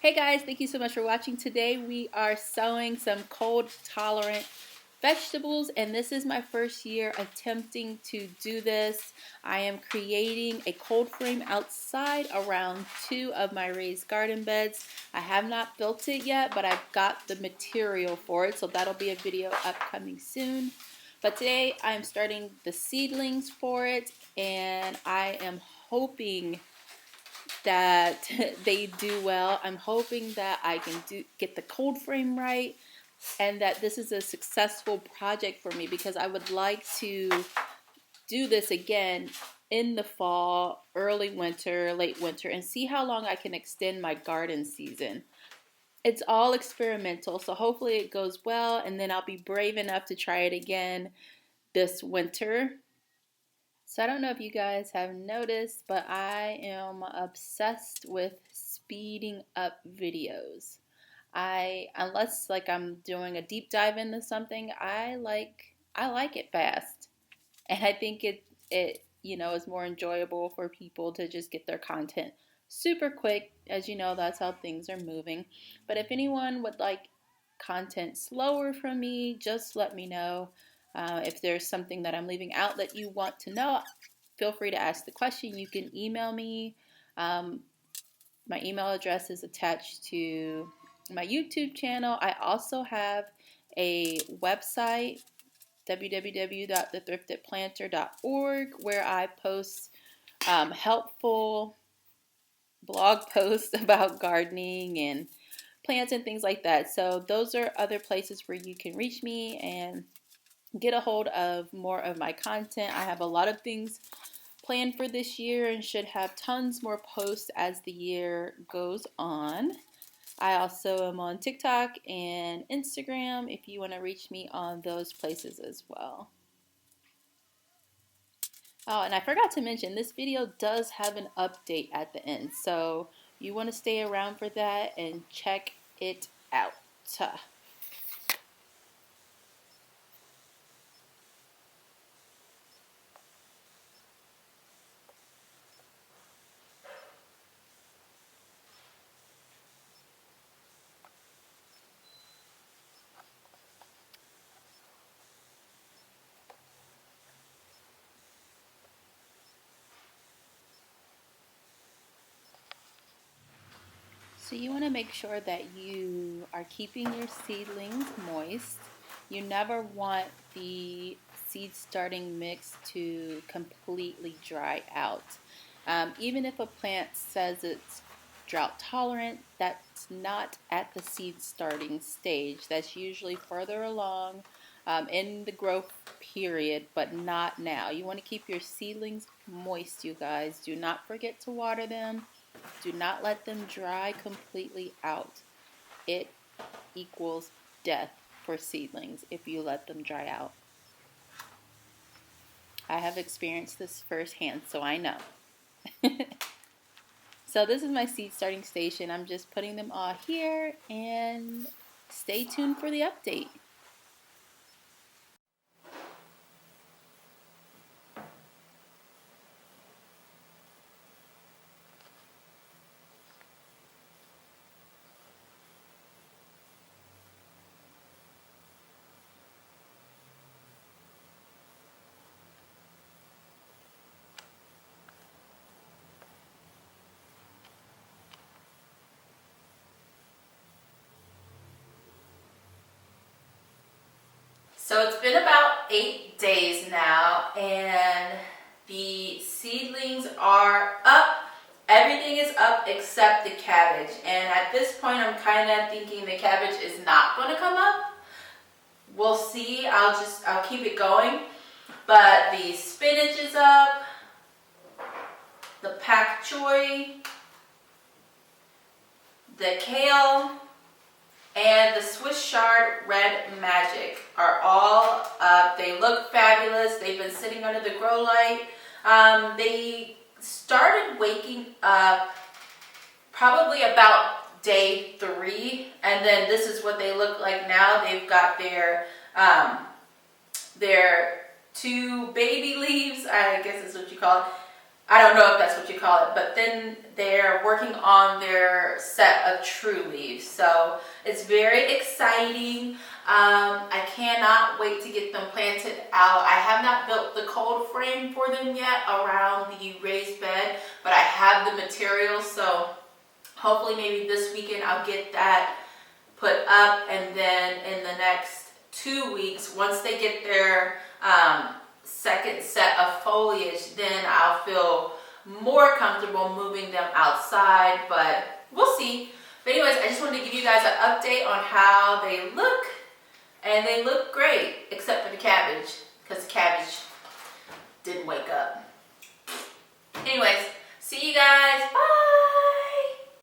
Hey guys, thank you so much for watching. Today we are sowing some cold tolerant vegetables, and this is my first year attempting to do this. I am creating a cold frame outside around 2 of my raised garden beds. I have not built it yet, but I've got the material for it, so that'll be a video upcoming soon. But today I'm starting the seedlings for it, and I am hoping that they do well. I'm hoping that I can get the cold frame right, and that this is a successful project for me, because I would like to do this again in the fall, early winter, late winter, and see how long I can extend my garden season. It's all experimental, so hopefully it goes well, and then I'll be brave enough to try it again this winter. So I don't know if you guys have noticed, but I am obsessed with speeding up videos. Unless like I'm doing a deep dive into something, I like it fast. And I think it is more enjoyable for people to just get their content super quick. As you know, that's how things are moving. But if anyone would like content slower from me, just let me know. If there's something that I'm leaving out that you want to know, feel free to ask the question. You can email me. My email address is attached to my YouTube channel. I also have a website, www.thethriftedplanter.org, where I post helpful blog posts about gardening and plants and things like that. So those are other places where you can reach me and get a hold of more of my content. I have a lot of things planned for this year and should have tons more posts as the year goes on. I also am on TikTok and Instagram if you want to reach me on those places as well. Oh, and I forgot to mention, this video does have an update at the end, so you want to stay around for that and check it out. So you want to make sure that you are keeping your seedlings moist. You never want the seed starting mix to completely dry out. Even if a plant says it's drought tolerant, that's not at the seed starting stage. That's usually further along in the growth period, but not now. You want to keep your seedlings moist, you guys. Do not forget to water them. Do not let them dry completely out. It equals death for seedlings if you let them dry out. I have experienced this firsthand, so I know. So this is my seed starting station. I'm just putting them all here, and stay tuned for the update. So it's been about 8 days now, and the seedlings are up. Everything is up except the cabbage. And at this point, I'm kind of thinking the cabbage is not going to come up. We'll see. I'll keep it going. But the spinach is up, the pak choi, the kale, and the Swiss chard red magic are all up. They look fabulous. They've been sitting under the grow light. They started waking up probably about day 3, and then this is what they look like now. They've got their 2 baby leaves, I guess is what you call it, I don't know if that's what you call it, but then they're working on their set of true leaves. So it's very exciting. I cannot wait to get them planted out. I have not built the cold frame for them yet around the raised bed, but I have the material, so hopefully maybe this weekend I'll get that put up, and then in the next 2 weeks, once they get their second set of foliage, then I'll feel more comfortable moving them outside, but we'll see. But anyways, I just wanted to give you guys an update on how they look, and they look great, except for the cabbage, because the cabbage didn't wake up. Anyways, see you guys, bye!